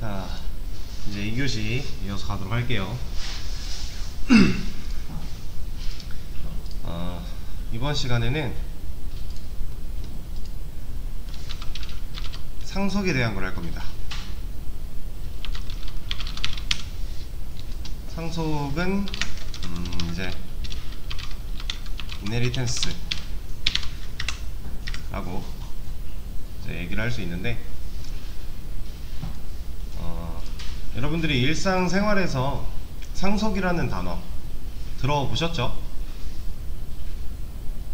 자, 이제 2교시 이어서 가도록 할게요. 이번 시간에는 상속에 대한 걸 할 겁니다. 상속은 이제 inheritance라고 이제 얘기를 할 수 있는데, 여러분들이 일상생활에서 상속이라는 단어 들어보셨죠?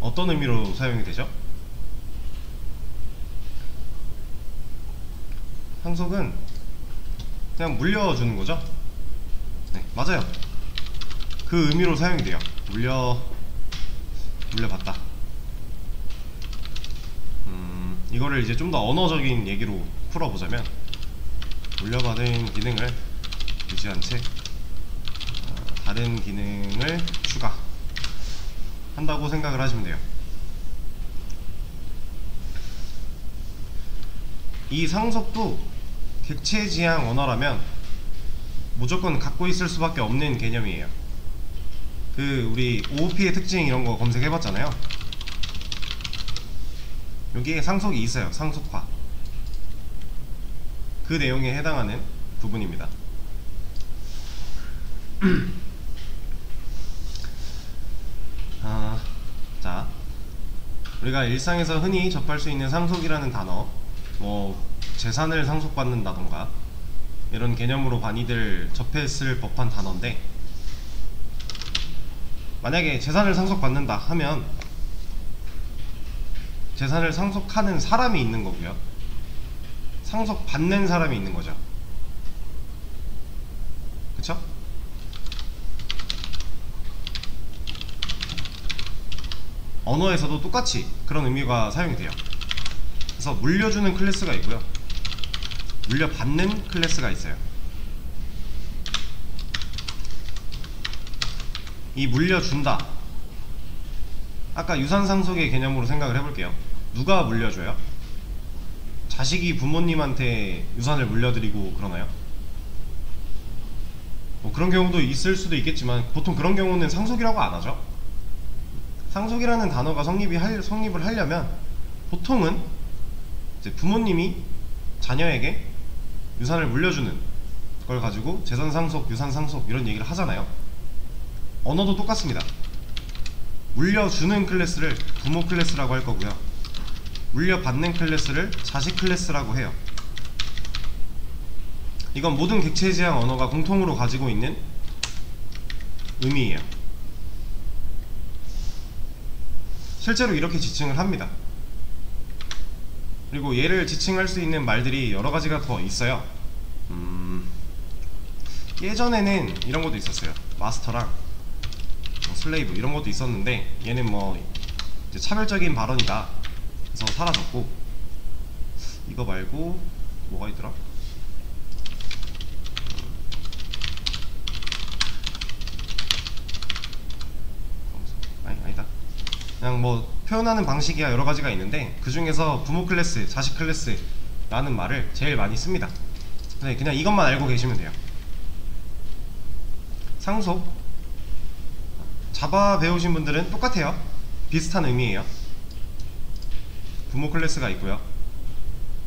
어떤 의미로 사용이 되죠? 상속은 그냥 물려주는 거죠? 네, 맞아요. 그 의미로 사용이 돼요. 물려받다. 이거를 이제 좀 더 언어적인 얘기로 풀어보자면, 물려받은 기능을 유지한 채 다른 기능을 추가한다고 생각을 하시면 돼요. 이 상속도 객체지향 언어라면 무조건 갖고 있을 수밖에 없는 개념이에요. 우리 OOP의 특징 이런 거 검색해봤잖아요. 여기에 상속이 있어요. 상속화. 그 내용에 해당하는 부분입니다. 자, 우리가 일상에서 흔히 접할 수 있는 상속이라는 단어, 재산을 상속받는다던가 이런 개념으로 많이들 접했을 법한 단어인데, 만약에 재산을 상속받는다 하면 재산을 상속하는 사람이 있는 거고요, 상속받는 사람이 있는 거죠. 그쵸? 언어에서도 똑같이 그런 의미가 사용이 돼요. 그래서 물려주는 클래스가 있고요, 물려받는 클래스가 있어요. 이 물려준다, 아까 유산상속의 개념으로 생각을 해볼게요. 누가 물려줘요? 자식이 부모님한테 유산을 물려드리고 그러나요? 그런 경우도 있을 수도 있겠지만 보통 그런 경우는 상속이라고 안 하죠. 상속이라는 단어가 성립을 하려면 보통은 이제 부모님이 자녀에게 유산을 물려주는 걸 가지고 재산상속, 유산상속 이런 얘기를 하잖아요. 언어도 똑같습니다. 물려주는 클래스를 부모 클래스라고 할 거고요, 물려받는 클래스를 자식 클래스라고 해요. 이건 모든 객체지향 언어가 공통으로 가지고 있는 의미예요. 실제로 이렇게 지칭을 합니다. 그리고 얘를 지칭할 수 있는 말들이 여러 가지가 더 있어요. 예전에는 이런 것도 있었어요. 마스터랑 슬레이브 이런 것도 있었는데, 얘는 이제 차별적인 발언이다 그래서 사라졌고, 이거 말고 뭐가 있더라? 아니다. 그냥 표현하는 방식이 여러 가지가 있는데, 그 중에서 부모 클래스, 자식 클래스 라는 말을 제일 많이 씁니다. 그냥 이것만 알고 계시면 돼요. 상속, 자바 배우신 분들은 똑같아요. 비슷한 의미예요. 부모 클래스가 있고요,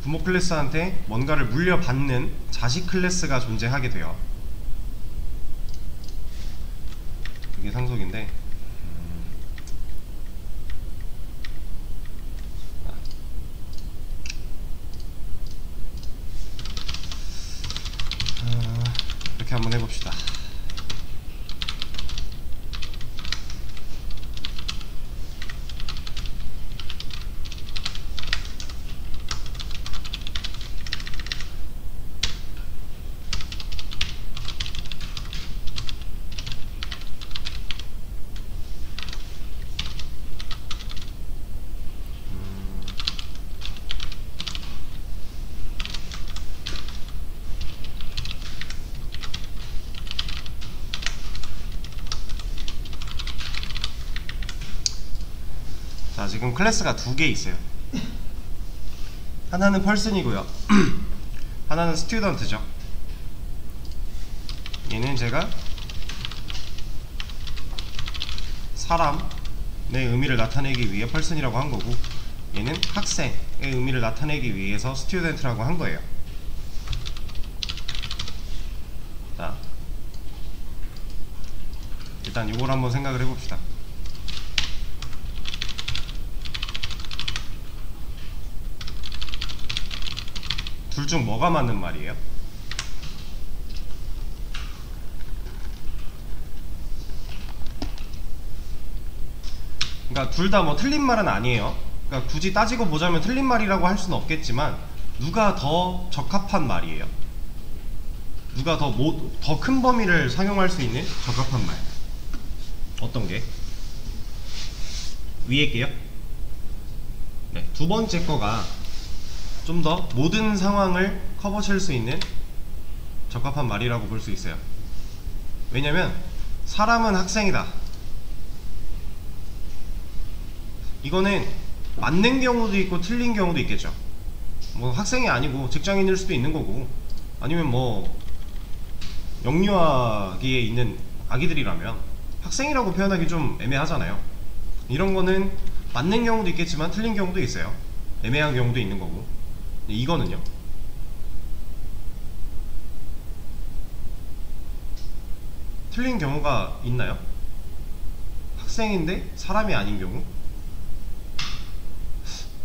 부모 클래스한테 뭔가를 물려받는 자식 클래스가 존재하게 돼요. 그게 상속인데, 이렇게 한번 해봅시다. 자, 지금 클래스가 두 개 있어요. 하나는 펄슨이고요 하나는 스튜던트죠. 얘는 제가 사람의 의미를 나타내기 위해 person이라고 한 거고, 얘는 학생의 의미를 나타내기 위해서 student라고 한 거예요. 자, 일단 이걸 한번 생각을 해봅시다. 둘 중 뭐가 맞는 말이에요? 그러니까 둘 다 뭐 틀린 말은 아니에요. 그러니까 굳이 따지고 보자면 틀린 말이라고 할 수는 없겠지만, 누가 더 적합한 말이에요? 누가 더 큰 범위를 상용할 수 있는 적합한 말? 어떤 게? 위에 게요? 네, 두 번째 거가 좀 더 모든 상황을 커버칠 수 있는 적합한 말이라고 볼 수 있어요. 왜냐면 사람은 학생이다, 이거는 맞는 경우도 있고 틀린 경우도 있겠죠. 뭐 학생이 아니고 직장인일 수도 있는 거고, 아니면 뭐 영유아기에 있는 아기들이라면 학생이라고 표현하기 좀 애매하잖아요. 이런 거는 맞는 경우도 있겠지만 틀린 경우도 있어요. 애매한 경우도 있는 거고. 이거는요, 틀린 경우가 있나요? 학생인데 사람이 아닌 경우?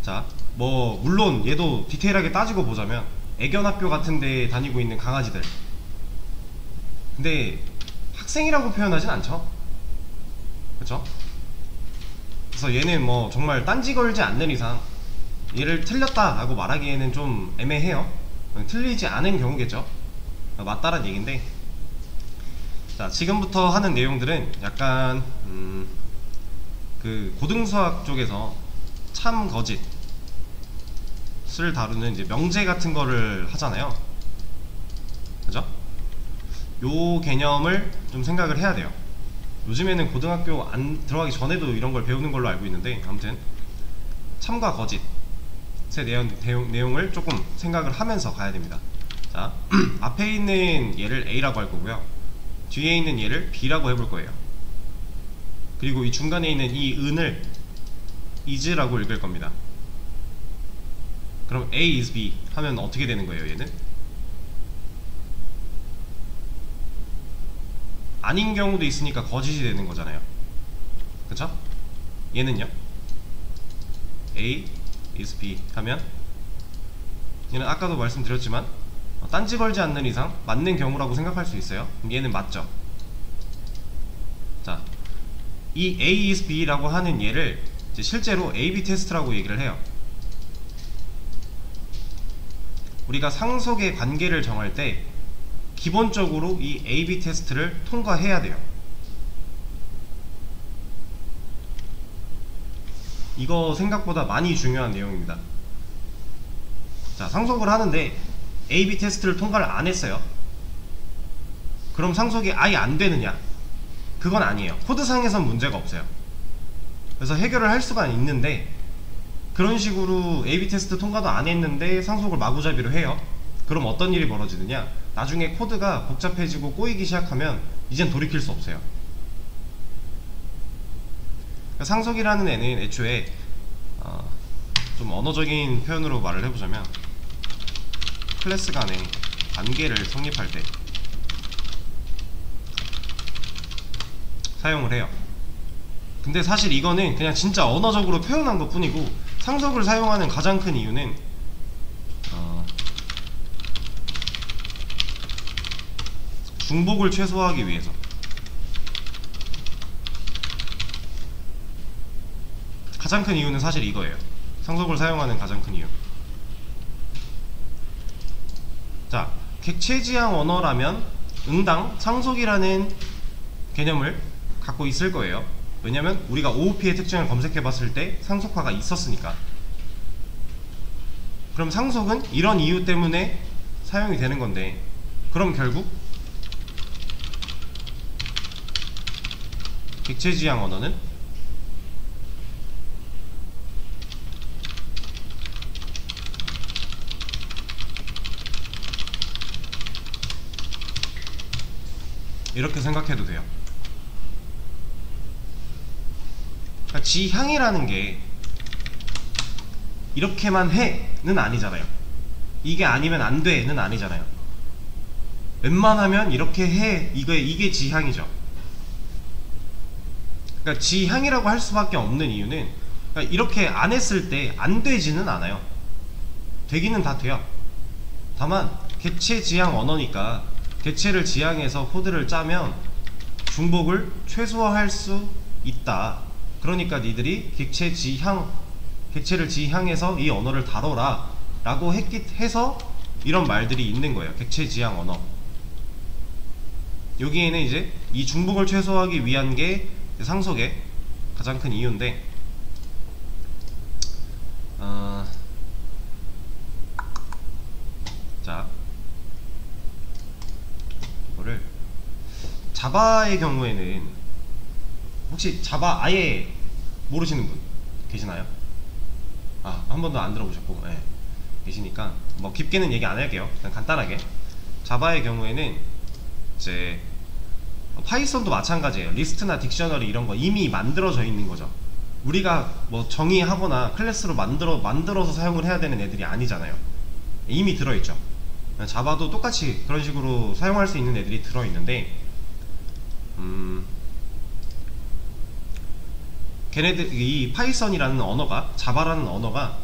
자, 뭐 물론 얘도 디테일하게 따지고 보자면 애견학교 같은 데 다니고 있는 강아지들, 근데 학생이라고 표현하진 않죠. 그쵸? 그래서 얘는 뭐 정말 딴지 걸지 않는 이상 얘를 틀렸다 라고 말하기에는 좀 애매해요. 틀리지 않은 경우겠죠. 맞다란 얘기인데, 자, 지금부터 하는 내용들은 약간 그 고등수학 쪽에서 참 거짓을 다루는 이제 명제 같은 거를 하잖아요. 그죠? 요 개념을 좀 생각을 해야 돼요. 요즘에는 고등학교 안 들어가기 전에도 이런 걸 배우는 걸로 알고 있는데, 아무튼 참과 거짓의 내용을 조금 생각을 하면서 가야 됩니다. 자, 앞에 있는 얘를 A라고 할 거고요, 뒤에 있는 얘를 B라고 해볼 거예요. 그리고 이 중간에 있는 이 은을 is라고 읽을 겁니다. 그럼 A is B 하면 어떻게 되는 거예요? 얘는 아닌 경우도 있으니까 거짓이 되는 거잖아요. 그쵸? 얘는요, A is B 하면 얘는 아까도 말씀드렸지만 딴지 걸지 않는 이상 맞는 경우라고 생각할 수 있어요. 그럼 얘는 맞죠. 자, 이 A is B라고 하는 얘를 이제 실제로 A-B 테스트라고 얘기를 해요. 우리가 상속의 관계를 정할 때 기본적으로 이 A-B 테스트를 통과해야 돼요. 이거 생각보다 많이 중요한 내용입니다. 자, 상속을 하는데 A-B 테스트를 통과를 안 했어요. 그럼 상속이 아예 안 되느냐? 그건 아니에요. 코드상에선 문제가 없어요. 그래서 해결을 할 수가 있는데, 그런 식으로 A-B 테스트 통과도 안 했는데 상속을 마구잡이로 해요. 그럼 어떤 일이 벌어지느냐? 나중에 코드가 복잡해지고 꼬이기 시작하면 이젠 돌이킬 수 없어요. 상속이라는 애는 애초에 좀 언어적인 표현으로 말을 해보자면 클래스 간의 관계를 성립할 때 사용을 해요. 근데 사실 이거는 그냥 진짜 언어적으로 표현한 것 뿐이고, 상속을 사용하는 가장 큰 이유는 중복을 최소화하기 위해서. 가장 큰 이유는 사실 이거예요. 상속을 사용하는 가장 큰 이유. 자, 객체지향 언어라면 응당 상속이라는 개념을 갖고 있을 거예요. 왜냐면 우리가 OOP의 특징을 검색해 봤을 때 상속화가 있었으니까. 그럼 상속은 이런 이유 때문에 사용이 되는 건데, 그럼 결국 객체지향 언어는 이렇게 생각해도 돼요. 그러니까 지향이라는 게 이렇게만 해는 아니잖아요. 이게 아니면 안 돼는 아니잖아요. 웬만하면 이렇게 해, 이게 지향이죠. 그러니까 지향이라고 할 수밖에 없는 이유는, 그러니까 이렇게 안 했을 때 안 되지는 않아요. 되기는 다 돼요. 다만 객체 지향 언어니까 객체를 지향해서 코드를 짜면 중복을 최소화할 수 있다. 그러니까 니들이 객체를 지향해서 이 언어를 다뤄라 라고 해서 이런 말들이 있는 거예요. 객체 지향 언어. 여기에는 이제 이 중복을 최소화하기 위한 게 상속의 가장 큰 이유인데, 자, 이거를 자바의 경우에는, 혹시 자바 아예 모르시는 분 계시나요? 한 번도 안 들어보셨고, 네, 계시니까 뭐 깊게는 얘기 안 할게요. 그냥 간단하게 자바의 경우에는 이제 파이썬도 마찬가지예요. 리스트나 딕셔너리 이런 거 이미 만들어져 있는 거죠. 우리가 뭐 정의하거나 클래스로 만들어서 사용을 해야 되는 애들이 아니잖아요. 이미 들어있죠. 자바도 똑같이 그런 식으로 사용할 수 있는 애들이 들어있는데, 걔네들, 이 파이썬이라는 언어가, 자바라는 언어가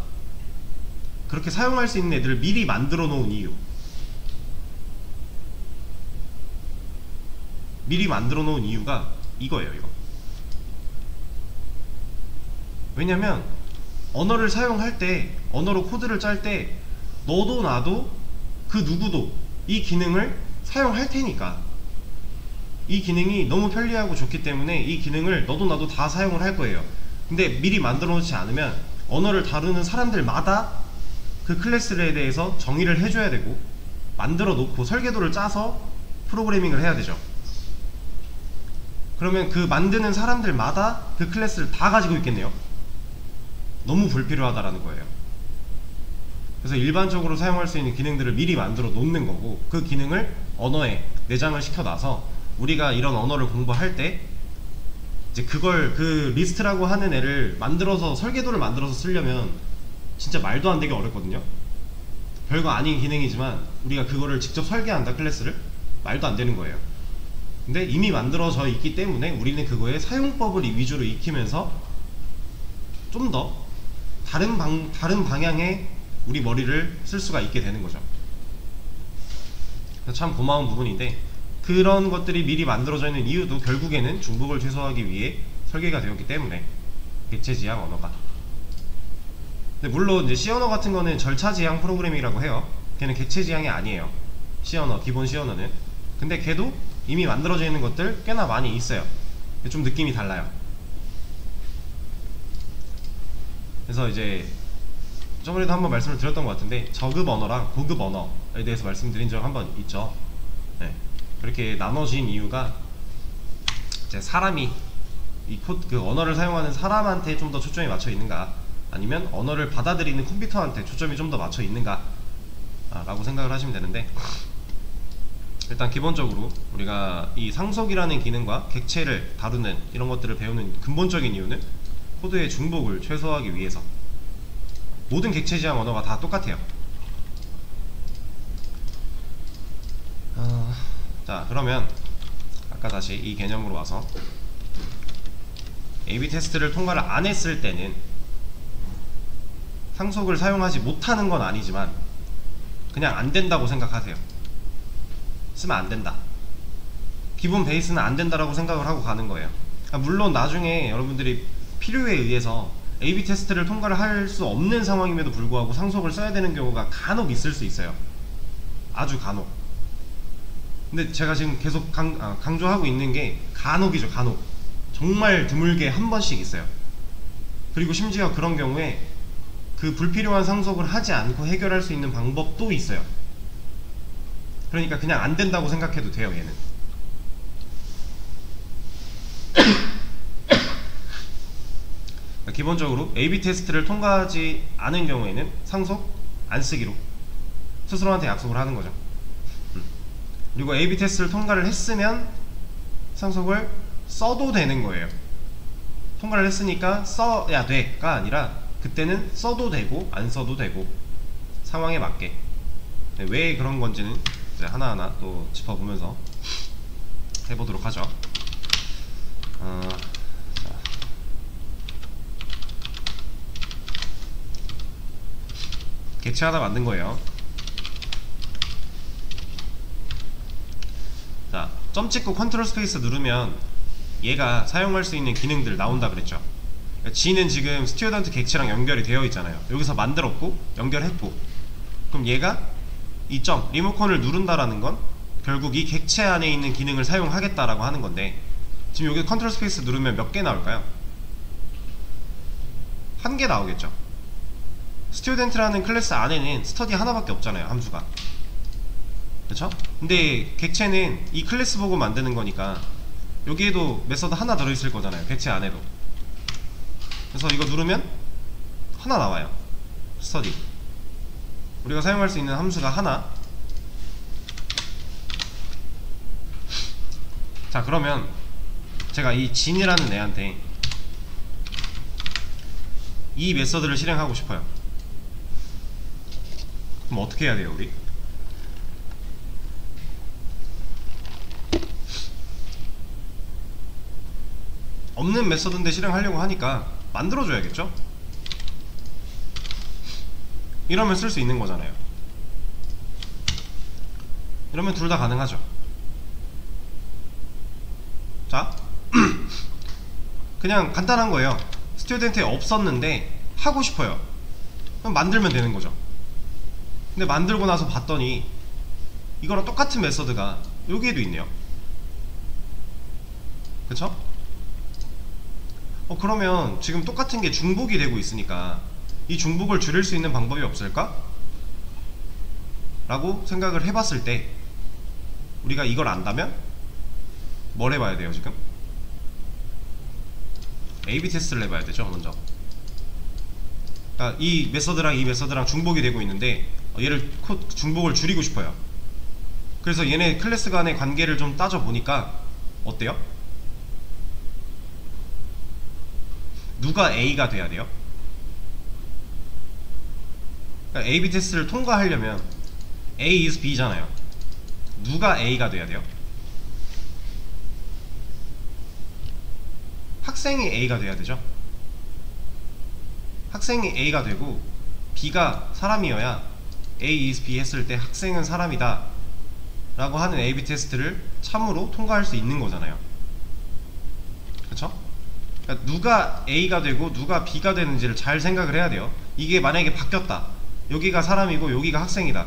그렇게 사용할 수 있는 애들을 미리 만들어 놓은 이유, 미리 만들어 놓은 이유가 이거예요. 이거. 왜냐면 언어를 사용할 때, 언어로 코드를 짤 때 너도 나도 그 누구도 이 기능을 사용할 테니까, 이 기능이 너무 편리하고 좋기 때문에 이 기능을 너도 나도 다 사용을 할 거예요. 근데 미리 만들어 놓지 않으면 언어를 다루는 사람들마다 그 클래스에 대해서 정의를 해줘야 되고, 만들어 놓고 설계도를 짜서 프로그래밍을 해야 되죠. 그러면 그 만드는 사람들마다 그 클래스를 다 가지고 있겠네요. 너무 불필요하다라는 거예요. 그래서 일반적으로 사용할 수 있는 기능들을 미리 만들어 놓는 거고, 그 기능을 언어에 내장을 시켜놔서 우리가 이런 언어를 공부할 때 이제 그걸, 그 리스트라고 하는 애를 만들어서, 설계도를 만들어서 쓰려면 진짜 말도 안 되게 어렵거든요. 별거 아닌 기능이지만 우리가 그거를 직접 설계한다, 클래스를, 말도 안 되는 거예요. 근데 이미 만들어져 있기 때문에 우리는 그거의 사용법을 위주로 익히면서 좀 더 다른 방향의 우리 머리를 쓸 수가 있게 되는 거죠. 참 고마운 부분인데, 그런 것들이 미리 만들어져 있는 이유도 결국에는 중복을 최소화하기 위해 설계가 되었기 때문에, 객체 지향 언어가. 근데 물론 이제 C 언어 같은 거는 절차 지향 프로그래밍이라고 해요. 걔는 객체 지향이 아니에요. C 언어, 기본 C 언어는. 근데 걔도 이미 만들어져 있는 것들 꽤나 많이 있어요. 좀 느낌이 달라요. 그래서 이제 저번에도 한번 말씀을 드렸던 것 같은데, 저급 언어랑 고급 언어에 대해서 말씀드린 적 한번 있죠. 네. 그렇게 나눠진 이유가 이제 사람이 그 언어를 사용하는 사람한테 좀 더 초점이 맞춰 있는가, 아니면 언어를 받아들이는 컴퓨터한테 초점이 좀 더 맞춰 있는가 라고 생각을 하시면 되는데, 일단 기본적으로 우리가 이 상속이라는 기능과 객체를 다루는 이런 것들을 배우는 근본적인 이유는 코드의 중복을 최소화하기 위해서. 모든 객체 지향 언어가 다 똑같아요. 자, 그러면 아까 다시 이 개념으로 와서 AB 테스트를 통과를 안 했을 때는 상속을 사용하지 못하는 건 아니지만 그냥 안 된다고 생각하세요. 쓰면 안 된다. 기본 베이스는 안 된다라고 생각을 하고 가는 거예요. 물론 나중에 여러분들이 필요에 의해서 AB 테스트를 통과를 할 수 없는 상황임에도 불구하고 상속을 써야 되는 경우가 간혹 있을 수 있어요. 아주 간혹. 근데 제가 지금 계속 강조하고 있는 게 간혹이죠. 간혹. 정말 드물게 한 번씩 있어요. 그리고 심지어 그런 경우에 그 불필요한 상속을 하지 않고 해결할 수 있는 방법도 있어요. 그러니까 그냥 안 된다고 생각해도 돼요, 얘는. 기본적으로 AB 테스트를 통과하지 않은 경우에는 상속 안 쓰기로 스스로한테 약속을 하는 거죠. 그리고 AB 테스트를 통과를 했으면 상속을 써도 되는 거예요. 통과를 했으니까 써야 돼가 아니라 그때는 써도 되고 안 써도 되고 상황에 맞게. 네, 왜 그런 건지는 이제 하나하나 또 짚어보면서 해보도록 하죠. 자. 객체하다 만든 거예요. 자, 점 찍고 컨트롤 스페이스 누르면 얘가 사용할 수 있는 기능들 나온다 그랬죠. G는 지금 스튜어던트 객체랑 연결이 되어 있잖아요. 여기서 만들었고 연결했고, 그럼 얘가 이 점 리모컨을 누른다라는 건 결국 이 객체 안에 있는 기능을 사용하겠다라고 하는 건데, 지금 여기 컨트롤 스페이스 누르면 몇 개 나올까요? 한 개 나오겠죠. 스튜어던트라는 클래스 안에는 스터디 하나밖에 없잖아요, 함수가. 그쵸? 근데 객체는 이 클래스 보고 만드는 거니까 여기에도 메서드 하나 들어있을 거잖아요, 객체 안에도. 그래서 이거 누르면 하나 나와요. 스터디. 우리가 사용할 수 있는 함수가 하나. 자, 그러면 제가 이 진이라는 애한테 이 메서드를 실행하고 싶어요. 그럼 어떻게 해야 돼요, 우리? 없는 메서드인데 실행하려고 하니까 만들어줘야겠죠? 이러면 쓸 수 있는 거잖아요. 이러면 둘 다 가능하죠. 자, 그냥 간단한 거예요. 스튜어던트에 없었는데 하고 싶어요. 그럼 만들면 되는 거죠. 근데 만들고 나서 봤더니 이거랑 똑같은 메서드가 여기에도 있네요. 그쵸? 그러면 지금 똑같은 게 중복이 되고 있으니까 이 중복을 줄일 수 있는 방법이 없을까? 라고 생각을 해봤을 때 우리가 이걸 안다면 뭘 해봐야 돼요, 지금? A/B 테스트를 해봐야 되죠, 먼저. 그러니까 이 메서드랑 이 메서드랑 중복이 되고 있는데 얘를 중복을 줄이고 싶어요. 그래서 얘네 클래스 간의 관계를 좀 따져보니까 어때요? 누가 A가 돼야 돼요? 그러니까 A/B 테스트를 통과하려면 A is B잖아요. 누가 A가 돼야 돼요? 학생이 A가 돼야 되죠. 학생이 A가 되고 B가 사람이어야 A is B 했을 때 학생은 사람이다 라고 하는 A/B 테스트를 참으로 통과할 수 있는 거잖아요. 그쵸? 그러니까 누가 A가 되고 누가 B가 되는지를 잘 생각을 해야 돼요. 이게 만약에 바뀌었다. 여기가 사람이고 여기가 학생이다.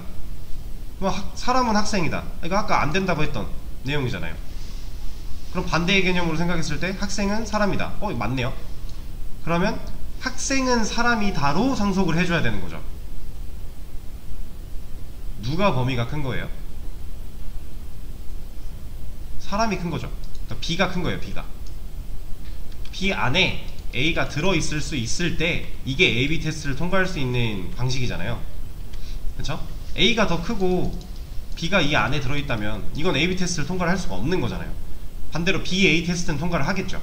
그럼 사람은 학생이다. 이거 아까 안 된다고 했던 내용이잖아요. 그럼 반대의 개념으로 생각했을 때 학생은 사람이다. 맞네요. 그러면 학생은 사람이다로 상속을 해줘야 되는 거죠. 누가 범위가 큰 거예요? 사람이 큰 거죠. 그러니까 B가 큰 거예요, B가. B 안에 A가 들어있을 수 있을 때 이게 A/B 테스트를 통과할 수 있는 방식이잖아요. 그쵸? A가 더 크고 B가 이 안에 들어있다면 이건 A/B 테스트를 통과를 할 수가 없는 거잖아요. 반대로 B/A 테스트는 통과를 하겠죠.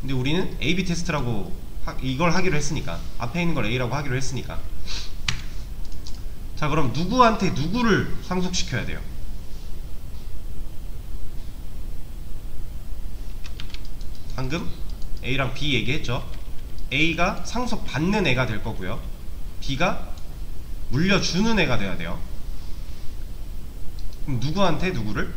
근데 우리는 A/B 테스트라고 이걸 하기로 했으니까, 앞에 있는 걸 A라고 하기로 했으니까. 자, 그럼 누구한테 누구를 상속시켜야 돼요? 방금 A랑 B 얘기했죠. A가 상속받는 애가 될 거고요, B가 물려주는 애가 돼야 돼요. 그럼 누구한테 누구를?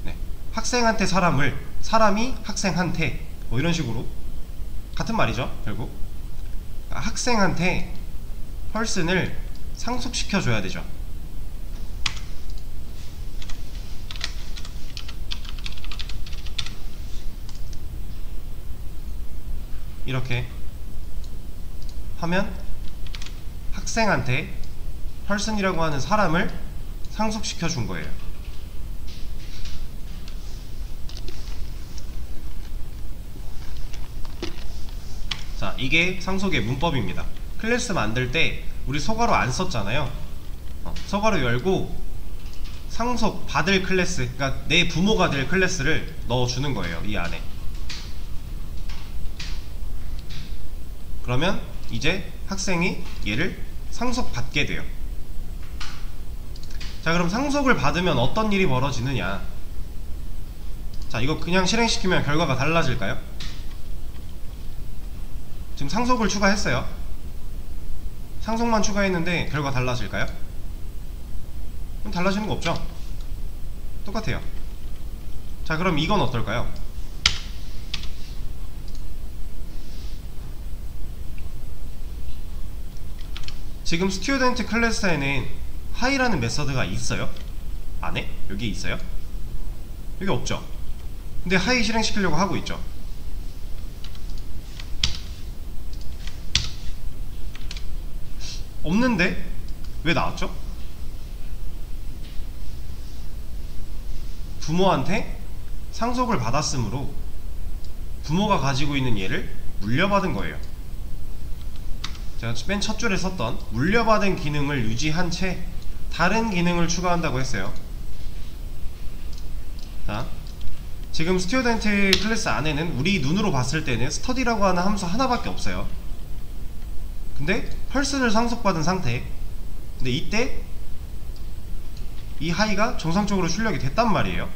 네, 학생한테 사람을, 사람이 학생한테, 뭐 이런 식으로 같은 말이죠, 결국. 학생한테 person을 상속시켜줘야 되죠. 이렇게 하면 학생한테 person이라고 하는 사람을 상속시켜 준 거예요. 자, 이게 상속의 문법입니다. 클래스 만들 때 우리 소괄호 안 썼잖아요. 소괄호 열고 상속 받을 클래스, 그러니까 내 부모가 될 클래스를 넣어주는 거예요, 이 안에. 그러면 이제 학생이 얘를 상속받게 돼요. 자, 그럼 상속을 받으면 어떤 일이 벌어지느냐. 자, 이거 그냥 실행시키면 결과가 달라질까요? 지금 상속을 추가했어요. 상속만 추가했는데 결과 달라질까요? 그럼 달라지는 거 없죠? 똑같아요. 자, 그럼 이건 어떨까요? 지금 스튜던트 클래스에는 하이라는 메서드가 있어요? 안에? 여기 있어요? 여기 없죠? 근데 하이 실행시키려고 하고 있죠? 없는데 왜 나왔죠? 부모한테 상속을 받았으므로 부모가 가지고 있는 얘를 물려받은 거예요. 제가 맨 첫 줄에 썼던 물려받은 기능을 유지한 채 다른 기능을 추가한다고 했어요. 자, 지금 스튜던트 클래스 안에는 우리 눈으로 봤을 때는 스터디라고 하는 함수 하나밖에 없어요. 근데 펄스를 상속받은 상태. 근데 이때 이 하이가 정상적으로 출력이 됐단 말이에요.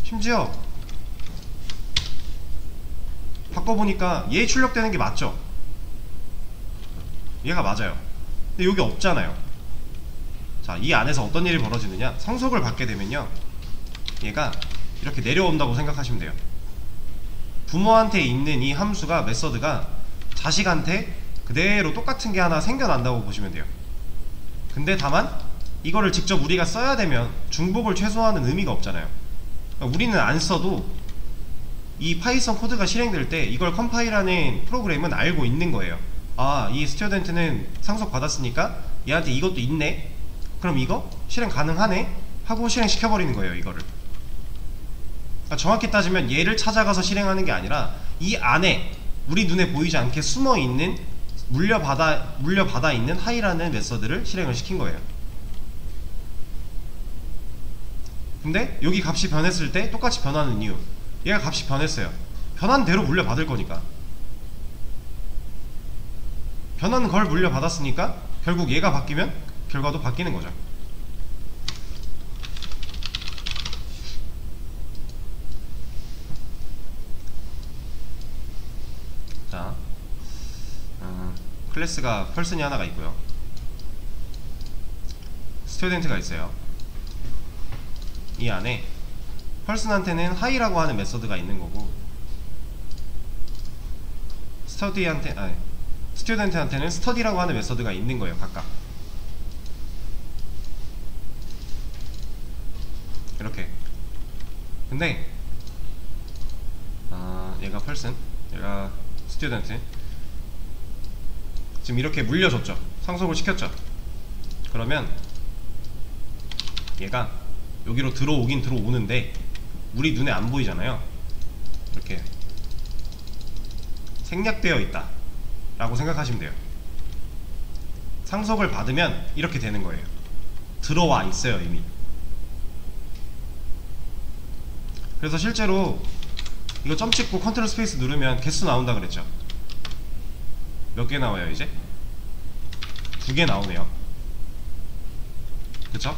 심지어 바꿔보니까 얘 출력되는 게 맞죠? 얘가 맞아요. 근데 여기 없잖아요. 자, 이 안에서 어떤 일이 벌어지느냐. 상속을 받게 되면요, 얘가 이렇게 내려온다고 생각하시면 돼요. 부모한테 있는 이 함수가, 메서드가 자식한테 그대로 똑같은 게 하나 생겨난다고 보시면 돼요. 근데 다만 이거를 직접 우리가 써야 되면 중복을 최소화하는 의미가 없잖아요. 그러니까 우리는 안 써도 이 파이썬 코드가 실행될 때 이걸 컴파일하는 프로그램은 알고 있는 거예요. 아, 이 스튜던트는 상속 받았으니까 얘한테 이것도 있네? 그럼 이거 실행 가능하네? 하고 실행시켜버리는 거예요, 이거를. 그러니까 정확히 따지면 얘를 찾아가서 실행하는 게 아니라 이 안에 우리 눈에 보이지 않게 숨어있는 물려받아 있는 하이라는 메서드를 실행을 시킨 거예요. 근데 여기 값이 변했을 때 똑같이 변하는 이유, 얘가 값이 변했어요. 변한 대로 물려받을 거니까. 변한 걸 물려받았으니까 결국 얘가 바뀌면 결과도 바뀌는 거죠. 자, 클래스가 펄슨이 하나가 있고요, 스튜던트가 있어요. 이 안에 펄슨한테는 하이라고 하는 메서드가 있는 거고, 스튜던트한테는 스터디라고 하는 메서드가 있는 거예요, 각각. 이렇게. 근데 얘가 펄슨, 얘가 스튜던트. 지금 이렇게 물려줬죠. 상속을 시켰죠. 그러면 얘가 여기로 들어오긴 들어오는데 우리 눈에 안 보이잖아요. 이렇게 생략되어 있다 라고 생각하시면 돼요. 상속을 받으면 이렇게 되는 거예요. 들어와 있어요, 이미. 그래서 실제로 이거 점 찍고 컨트롤 스페이스 누르면 개수 나온다 그랬죠. 몇 개 나와요, 이제? 2개 나오네요. 그쵸?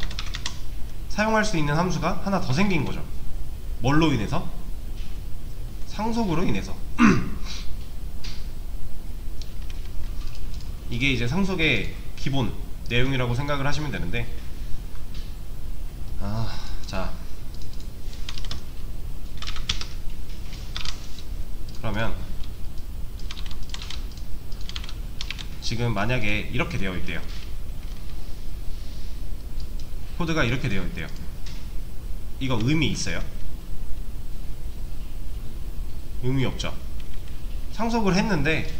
사용할 수 있는 함수가 하나 더 생긴 거죠. 뭘로 인해서? 상속으로 인해서. 이게 이제 상속의 기본 내용이라고 생각을 하시면 되는데, 자, 그러면 지금 만약에 이렇게 되어 있대요. 코드가 이렇게 되어 있대요. 이거 의미 있어요? 의미 없죠. 상속을 했는데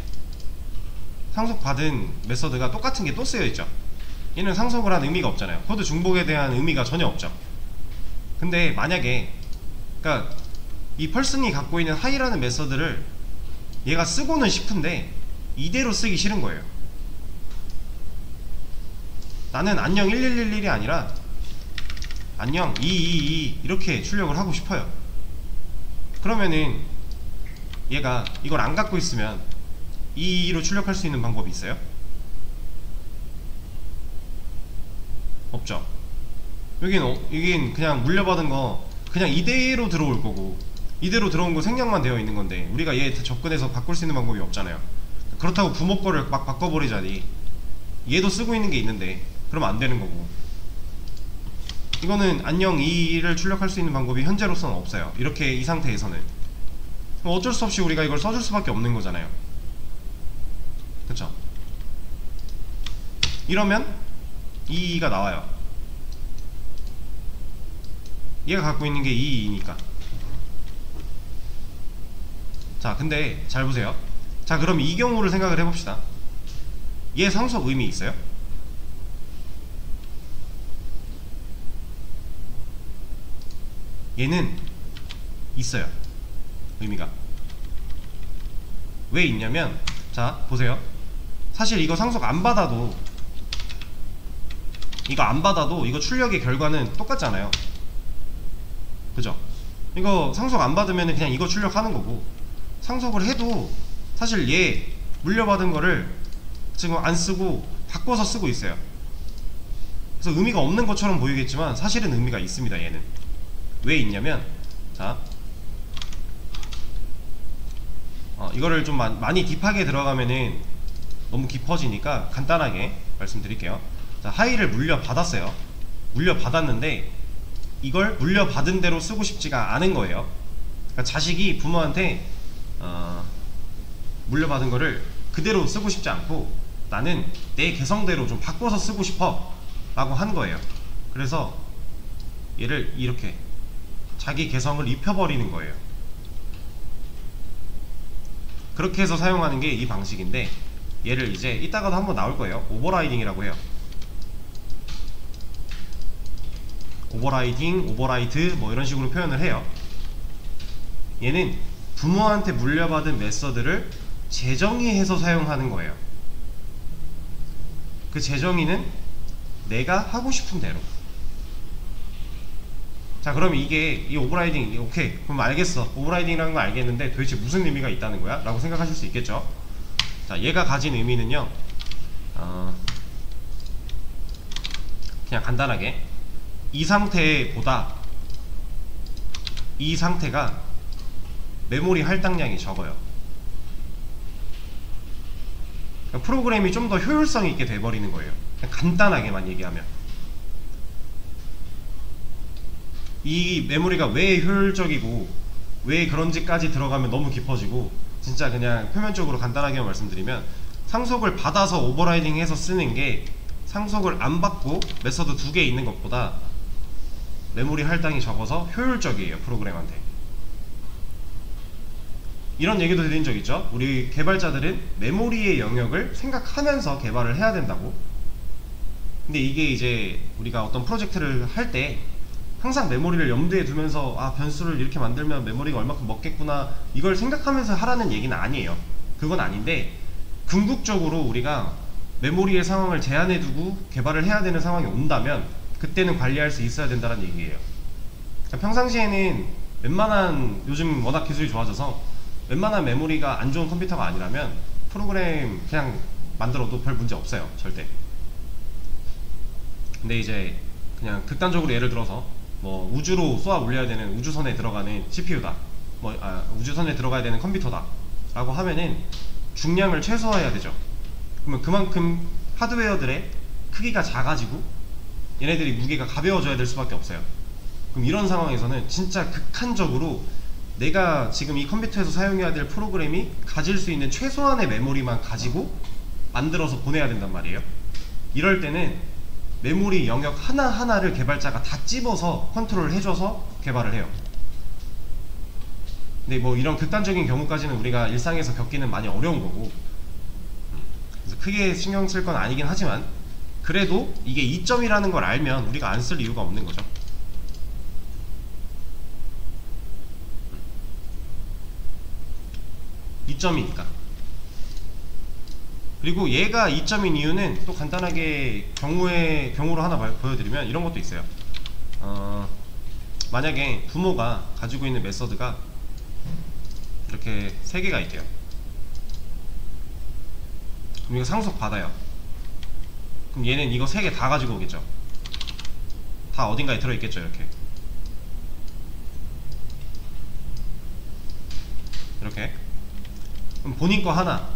상속받은 메서드가 똑같은 게 또 쓰여 있죠. 얘는 상속을 한 의미가 없잖아요. 코드 중복에 대한 의미가 전혀 없죠. 근데 만약에, 그러니까 이 펄슨이 갖고 있는 하이라는 메서드를 얘가 쓰고는 싶은데 이대로 쓰기 싫은 거예요. 나는 안녕 1111이 아니라 안녕 222 이렇게 출력을 하고 싶어요. 그러면은 얘가 이걸 안 갖고 있으면 222로 출력할 수 있는 방법이 있어요? 없죠. 여긴 그냥 물려받은 거 그냥 이대로 들어올 거고, 이대로 들어온 거 생략만 되어 있는 건데 우리가 얘 접근해서 바꿀 수 있는 방법이 없잖아요. 그렇다고 부모 거를 막 바꿔버리자니, 얘도 쓰고 있는 게 있는데 그러면 안 되는 거고. 이거는 안녕 2를 출력할 수 있는 방법이 현재로서는 없어요. 이렇게 이 상태에서는 어쩔 수 없이 우리가 이걸 써줄 수밖에 없는 거잖아요. 그쵸? 이러면 2가 나와요. 얘가 갖고 있는 게 2니까. 자, 근데 잘 보세요. 자, 그럼 이 경우를 생각을 해봅시다. 얘 상속 의미 있어요? 얘는 있어요. 의미가. 왜 있냐면, 자 보세요. 사실 이거 상속 안 받아도, 이거 출력의 결과는 똑같잖아요. 그죠? 이거 상속 안 받으면 그냥 이거 출력하는 거고, 상속을 해도 사실 얘 물려받은 거를 지금 안 쓰고 바꿔서 쓰고 있어요. 그래서 의미가 없는 것처럼 보이겠지만 사실은 의미가 있습니다. 얘는 왜 있냐면, 자 이거를 좀 많이 딥하게 들어가면은 너무 깊어지니까 간단하게 말씀드릴게요. 자, 하이를 물려받았어요. 물려받았는데 이걸 물려받은 대로 쓰고 싶지가 않은 거예요. 그러니까 자식이 부모한테 물려받은 거를 그대로 쓰고 싶지 않고, 나는 내 개성대로 좀 바꿔서 쓰고 싶어 라고 한 거예요. 그래서 얘를 이렇게 자기 개성을 입혀버리는 거예요. 그렇게 해서 사용하는 게 이 방식인데, 얘를 이제 이따가도 한번 나올 거예요. 오버라이딩이라고 해요. 오버라이딩, 오버라이트 뭐 이런 식으로 표현을 해요. 얘는 부모한테 물려받은 메서드를 재정의해서 사용하는 거예요. 그 재정의는 내가 하고 싶은 대로. 자, 그럼 이 오버라이딩, 오케이, 그럼 알겠어. 오버라이딩이라는 거 알겠는데 도대체 무슨 의미가 있다는 거야? 라고 생각하실 수 있겠죠. 자, 얘가 가진 의미는요, 그냥 간단하게 이 상태보다 이 상태가 메모리 할당량이 적어요. 그러니까 프로그램이 좀 더 효율성 있게 돼버리는 거예요. 그냥 간단하게만 얘기하면. 이 메모리가 왜 효율적이고 왜 그런지까지 들어가면 너무 깊어지고, 진짜 그냥 표면적으로 간단하게 말씀드리면, 상속을 받아서 오버라이딩 해서 쓰는 게 상속을 안 받고 메서드 2개 있는 것보다 메모리 할당이 적어서 효율적이에요, 프로그램한테. 이런 얘기도 드린 적 있죠. 우리 개발자들은 메모리의 영역을 생각하면서 개발을 해야 된다고. 근데 이게 이제 우리가 어떤 프로젝트를 할 때 항상 메모리를 염두에 두면서 변수를 이렇게 만들면 메모리가 얼마큼 먹겠구나, 이걸 생각하면서 하라는 얘기는 아니에요. 그건 아닌데, 궁극적으로 우리가 메모리의 상황을 제한해 두고 개발을 해야 되는 상황이 온다면 그때는 관리할 수 있어야 된다는 얘기예요. 평상시에는 웬만한, 요즘 워낙 기술이 좋아져서 웬만한 메모리가 안 좋은 컴퓨터가 아니라면 프로그램 그냥 만들어도 별 문제 없어요, 절대. 근데 이제 그냥 극단적으로 예를 들어서 뭐 우주로 쏘아 올려야 되는, 우주선에 들어가는 CPU다, 우주선에 들어가야 되는 컴퓨터다 라고 하면은 중량을 최소화해야 되죠. 그러면 그만큼 하드웨어들의 크기가 작아지고 얘네들이 무게가 가벼워져야 될 수밖에 없어요. 그럼 이런 상황에서는 진짜 극한적으로 내가 지금 이 컴퓨터에서 사용해야 될 프로그램이 가질 수 있는 최소한의 메모리만 가지고 만들어서 보내야 된단 말이에요. 이럴 때는 메모리 영역 하나하나를 개발자가 다 찝어서 컨트롤을 해줘서 개발을 해요. 근데 뭐 이런 극단적인 경우까지는 우리가 일상에서 겪기는 많이 어려운 거고, 그래서 크게 신경 쓸 건 아니긴 하지만, 그래도 이게 이점이라는 걸 알면 우리가 안 쓸 이유가 없는 거죠. 이점이니까. 그리고 얘가 이점인 이유는 또 간단하게 경우로 하나 보여드리면 이런 것도 있어요. 만약에 부모가 가지고 있는 메서드가 이렇게 3개가 있대요. 그럼 이거 상속 받아요. 그럼 얘는 이거 3개 다 가지고 오겠죠. 다 어딘가에 들어있겠죠. 이렇게 그럼 본인 거 하나,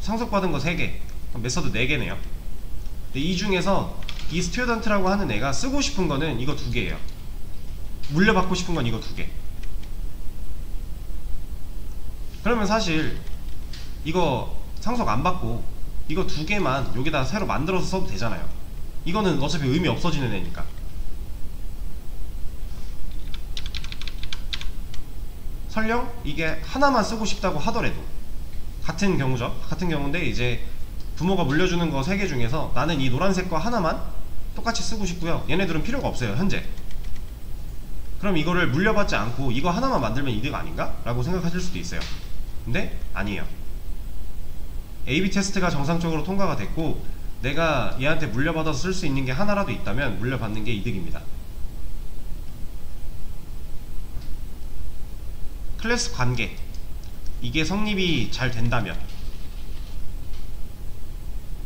상속받은 거 3개, 메서드 4개네요. 근데 이 중에서 이 스튜던트라고 하는 애가 쓰고 싶은 거는 이거 2개예요. 물려받고 싶은 건 이거 2개. 그러면 사실 이거 상속 안 받고 이거 2개만 여기다 새로 만들어서 써도 되잖아요. 이거는 어차피 의미 없어지는 애니까. 설령 이게 하나만 쓰고 싶다고 하더라도 같은 경우죠. 같은 경우인데 이제 부모가 물려주는 거 3개 중에서 나는 이 노란색 거 하나만 똑같이 쓰고 싶고요. 얘네들은 필요가 없어요 현재. 그럼 이거를 물려받지 않고 이거 하나만 만들면 이득 아닌가? 라고 생각하실 수도 있어요. 근데 아니에요. AB 테스트가 정상적으로 통과가 됐고 내가 얘한테 물려받아서 쓸 수 있는 게 하나라도 있다면 물려받는 게 이득입니다. 클래스 관계, 이게 성립이 잘 된다면,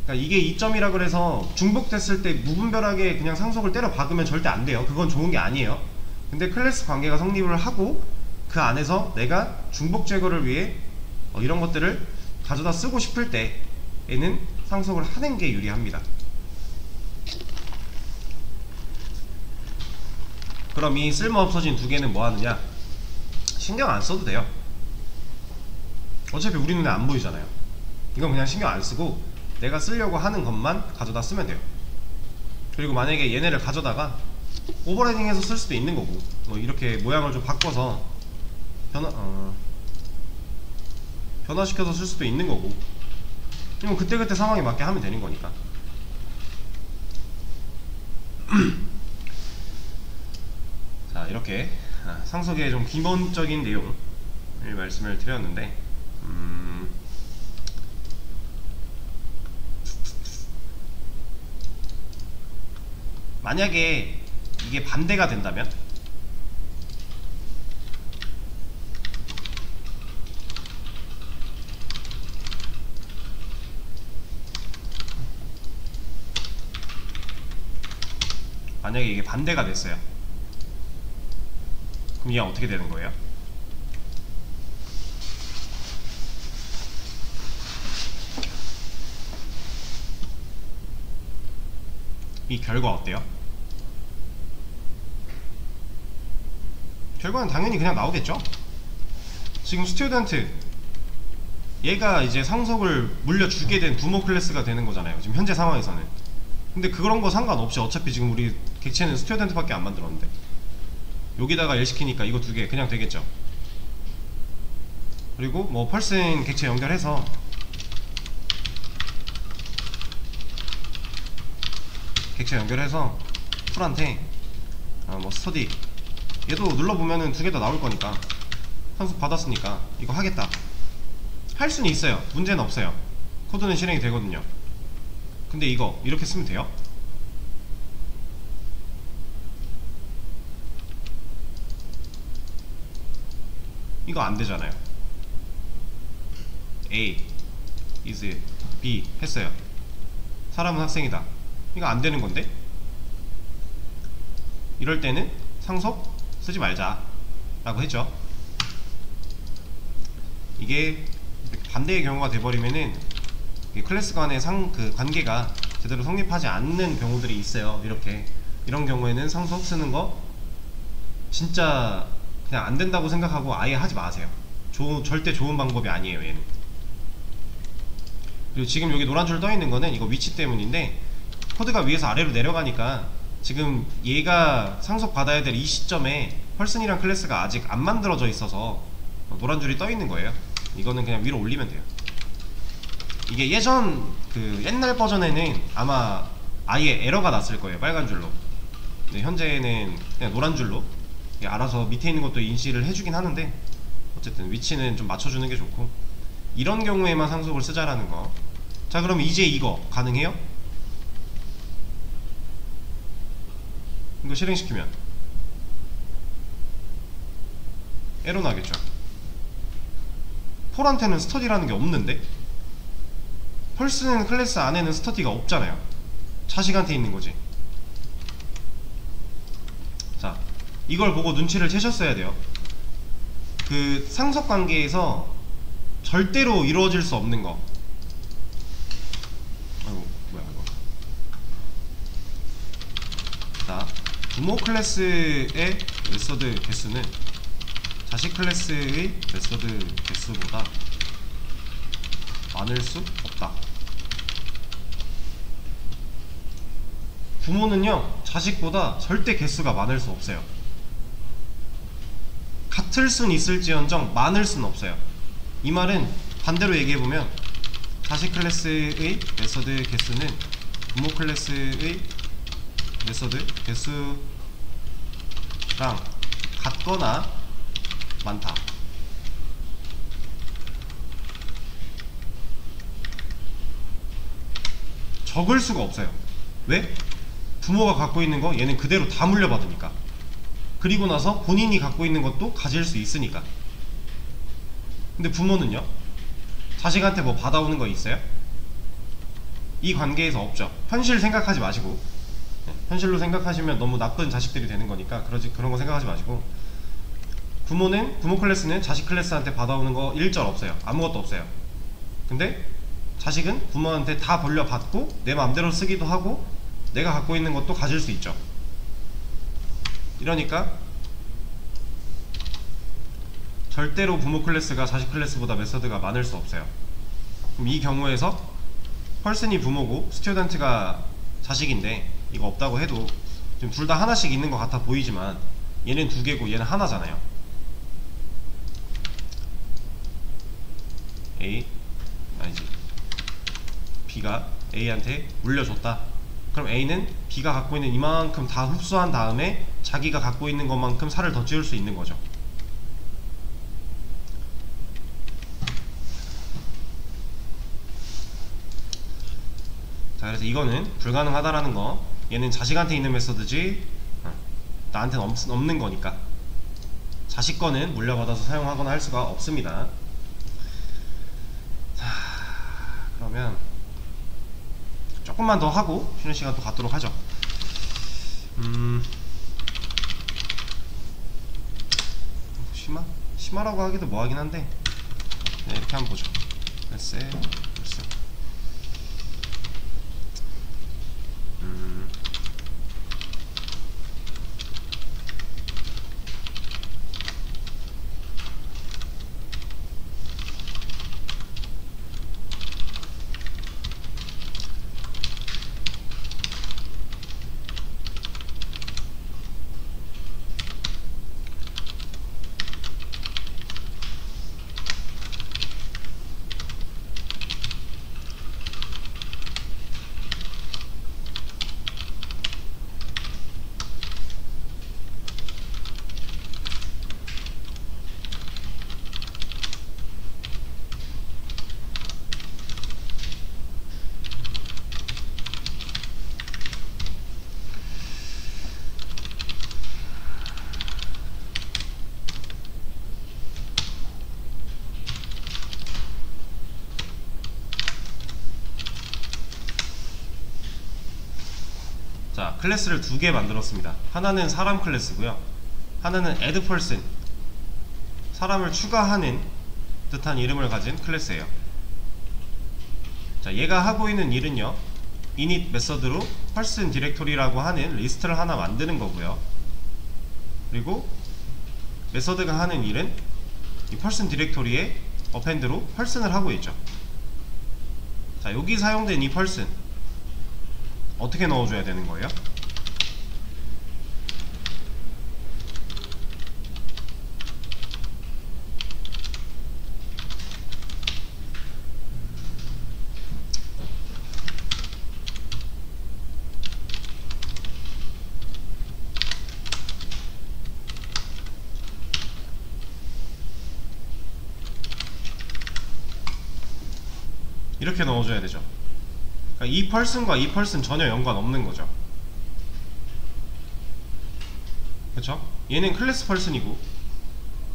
그러니까 이게 이점이라 그래서 중복됐을 때 무분별하게 그냥 상속을 때려 박으면 절대 안 돼요. 그건 좋은 게 아니에요. 근데 클래스 관계가 성립을 하고 그 안에서 내가 중복 제거를 위해 이런 것들을 가져다 쓰고 싶을 때에는 상속을 하는 게 유리합니다. 그럼 이 쓸모 없어진 2개는 뭐 하느냐? 신경 안 써도 돼요. 어차피 우리 눈에 안 보이잖아요. 이건 그냥 신경 안 쓰고 내가 쓰려고 하는 것만 가져다 쓰면 돼요. 그리고 만약에 얘네를 가져다가 오버라이딩해서 쓸 수도 있는 거고, 뭐 이렇게 모양을 좀 바꿔서 변화시켜서 쓸 수도 있는 거고, 그럼 그때그때 상황에 맞게 하면 되는 거니까. 자, 이렇게 상속의 좀 기본적인 내용을 말씀을 드렸는데, 만약에 이게 반대가 된다면, 만약에 이게 반대가 됐어요. 그럼 이게 어떻게 되는 거예요? 이 결과 어때요? 결과는 당연히 그냥 나오겠죠? 지금 스튜던트 얘가 이제 상속을 물려주게 된 부모 클래스가 되는 거잖아요. 지금 현재 상황에서는. 근데 그런 거 상관없이 어차피 지금 우리 객체는 스튜던트밖에 안 만들었는데 여기다가 일 시키니까 이거 2개 그냥 되겠죠. 그리고 뭐 펄슨 객체 연결해서 풀한테 뭐 스터디 얘도 눌러보면은 2개 다 나올 거니까 상속 받았으니까 이거 하겠다 할 수는 있어요. 문제는 없어요. 코드는 실행이 되거든요. 근데 이거 이렇게 쓰면 돼요? 이거 안 되잖아요. A is B 했어요. 사람은 학생이다. 이거 안 되는 건데? 이럴 때는 상속 쓰지 말자 라고 했죠. 이게 반대의 경우가 돼버리면은 클래스 간의 그 관계가 제대로 성립하지 않는 경우들이 있어요. 이런 경우에는 상속 쓰는 거 진짜 그냥 안 된다고 생각하고 아예 하지 마세요. 절대 좋은 방법이 아니에요. 얘는. 그리고 지금 여기 노란 줄 떠 있는 거는 이거 위치 때문인데, 코드가 위에서 아래로 내려가니까 지금 얘가 상속 받아야 될 이 시점에 펄슨이란 클래스가 아직 안 만들어져 있어서 노란 줄이 떠 있는 거예요. 이거는 그냥 위로 올리면 돼요. 이게 옛날 버전에는 아마 아예 에러가 났을 거예요. 빨간 줄로. 근데 현재는 그냥 노란 줄로 알아서 밑에 있는 것도 인식을 해주긴 하는데, 어쨌든 위치는 좀 맞춰주는 게 좋고, 이런 경우에만 상속을 쓰자라는 거. 자, 그럼 이제 이거 가능해요? 이거 실행시키면 에러 나겠죠. 폴한테는 스터디라는 게 없는데, 펄스는 클래스 안에는 스터디가 없잖아요. 자식한테 있는 거지. 자, 이걸 보고 눈치를 채셨어야 돼요. 그 상속 관계에서 절대로 이루어질 수 없는 거. 아이고, 뭐야 이거. 자, 부모 클래스의 메서드 개수는 자식 클래스의 메서드 개수보다 많을 수 없다. 부모는요, 자식보다 절대 개수가 많을 수 없어요. 같을 순 있을지언정 많을 순 없어요. 이 말은 반대로 얘기해보면 자식 클래스의 메서드 개수는 부모 클래스의 메서드 개수랑 같거나 많다. 적을 수가 없어요. 왜? 부모가 갖고 있는 거 얘는 그대로 다 물려받으니까. 그리고 나서 본인이 갖고 있는 것도 가질 수 있으니까. 근데 부모는요, 자식한테 뭐 받아오는 거 있어요? 이 관계에서 없죠. 현실 생각하지 마시고, 현실로 생각하시면 너무 나쁜 자식들이 되는 거니까 그런 거 생각하지 마시고, 부모 클래스는 자식 클래스한테 받아오는 거 일절 없어요. 아무것도 없어요. 근데 자식은 부모한테 다 돌려받고 내 마음대로 쓰기도 하고 내가 갖고 있는 것도 가질 수 있죠. 이러니까 절대로 부모 클래스가 자식 클래스보다 메서드가 많을 수 없어요. 그럼 이 경우에서 펄슨이 부모고 스튜던트가 자식인데 이거 없다고 해도 지금 둘 다 하나씩 있는 것 같아 보이지만 얘는 두 개고 얘는 하나잖아요. B가 A한테 물려줬다. 그럼 A는 B가 갖고 있는 이만큼 다 흡수한 다음에 자기가 갖고 있는 것만큼 살을 더 찌울 수 있는 거죠. 자, 그래서 이거는 불가능하다라는 거. 얘는 자식한테 있는 메서드지 나한테는 없는 거니까 자식 거는 물려받아서 사용하거나 할 수가 없습니다. 자, 그러면 조금만 더 하고 쉬는 시간 또 갖도록 하죠. 심하라고 하기도 뭐하긴 한데, 네, 이렇게 한번 보죠. 글쎄. 자, 클래스를 두 개 만들었습니다. 하나는 사람 클래스고요, 하나는 add person, 사람을 추가하는 듯한 이름을 가진 클래스예요. 자, 얘가 하고 있는 일은요, init 메서드로 person 디렉토리라고 하는 리스트를 하나 만드는 거고요, 그리고 메서드가 하는 일은 이 person 디렉토리에 append로 person을 하고 있죠. 자, 여기 사용된 이 person 어떻게 넣어줘야 되는 거예요? 이렇게 넣어줘야 되죠. 그러니까 이 person과 이 person 전혀 연관 없는 거죠. 그쵸? 얘는 클래스 펄슨이고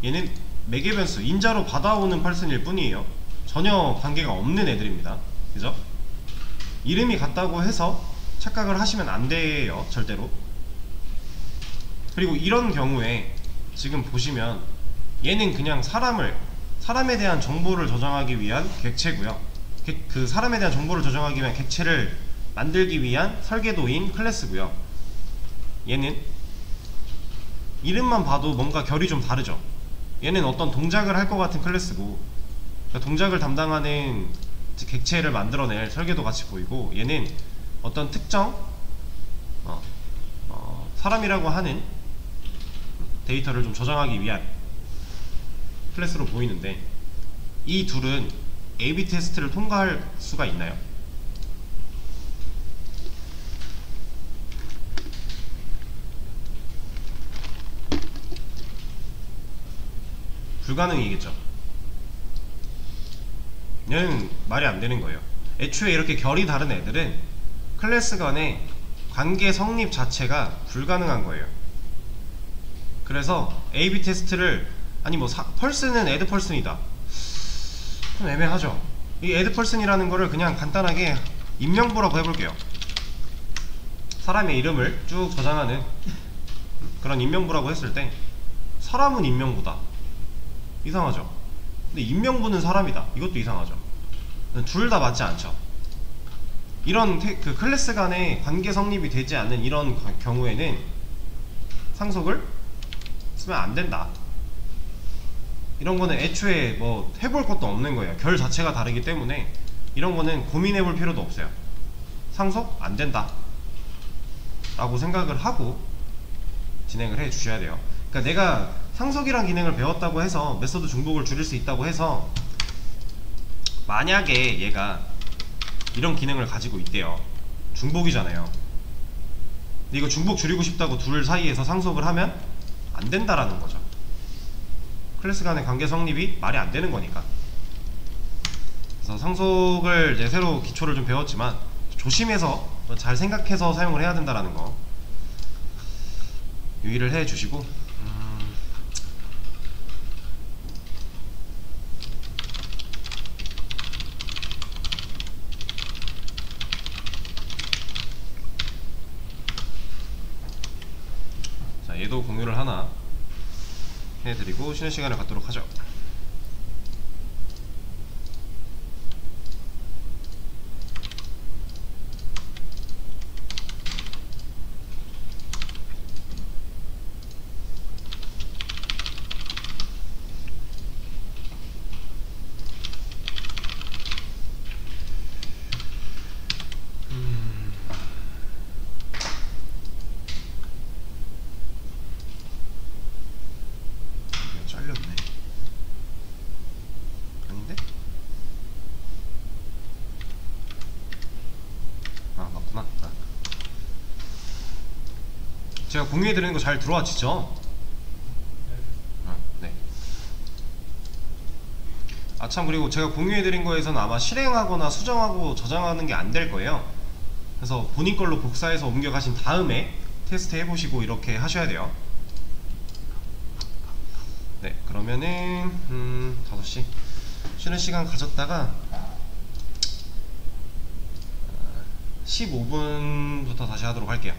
얘는 매개 변수 인자로 받아오는 펄슨일 뿐이에요. 전혀 관계가 없는 애들입니다. 그죠? 이름이 같다고 해서 착각을 하시면 안 돼요. 절대로. 그리고 이런 경우에 지금 보시면 얘는 그냥 사람에 대한 정보를 저장하기 위한 객체고요. 그 사람에 대한 정보를 저장하기 위한 객체를 만들기 위한 설계도인 클래스고요. 얘는 이름만 봐도 뭔가 결이 좀 다르죠. 얘는 어떤 동작을 할 것 같은 클래스고, 그러니까 동작을 담당하는 객체를 만들어낼 설계도 같이 보이고, 얘는 어떤 특정 사람이라고 하는 데이터를 좀 저장하기 위한 클래스로 보이는데, 이 둘은 A/B 테스트를 통과할 수가 있나요? 불가능이겠죠. 얘는 말이 안 되는 거예요. 애초에 이렇게 결이 다른 애들은 클래스 간의 관계 성립 자체가 불가능한 거예요. 그래서 A/B 테스트를 아니 뭐 펄슨은 애드 펄슨이다, 좀 애매하죠. 이 애드 펄슨이라는 거를 그냥 간단하게 인명부라고 해볼게요. 사람의 이름을 쭉 저장하는 그런 인명부라고 했을 때 사람은 인명부다, 이상하죠. 근데 인명부는 사람이다, 이것도 이상하죠. 둘 다 맞지 않죠. 이런 그 클래스 간의 관계 성립이 되지 않는 이런 경우에는 상속을 쓰면 안 된다. 이런 거는 애초에 뭐 해볼 것도 없는 거예요. 결 자체가 다르기 때문에 이런 거는 고민해볼 필요도 없어요. 상속 안 된다 라고 생각을 하고 진행을 해 주셔야 돼요. 그러니까 내가 상속이란 기능을 배웠다고 해서 메소드 중복을 줄일 수 있다고 해서, 만약에 얘가 이런 기능을 가지고 있대요. 중복이잖아요. 근데 이거 중복 줄이고 싶다고 둘 사이에서 상속을 하면 안 된다라는 거죠. 클래스 간의 관계 성립이 말이 안 되는 거니까. 그래서 상속을 이제 새로 기초를 좀 배웠지만 조심해서 잘 생각해서 사용을 해야 된다라는 거 유의를 해 주시고, 자, 얘도 공유를 하나 해드리고 쉬는 시간을 갖도록 하죠. 잘렸네. 아닌데? 아, 맞구나. 제가 공유해드리는 거 잘 들어와지죠? 네. 아, 참, 그리고 제가 공유해드린 거에서는 아마 실행하거나 수정하고 저장하는 게 안 될 거예요. 그래서 본인 걸로 복사해서 옮겨가신 다음에 테스트 해보시고 이렇게 하셔야 돼요. 네, 그러면은 5시 쉬는 시간 가졌다가 15분부터 다시 하도록 할게요.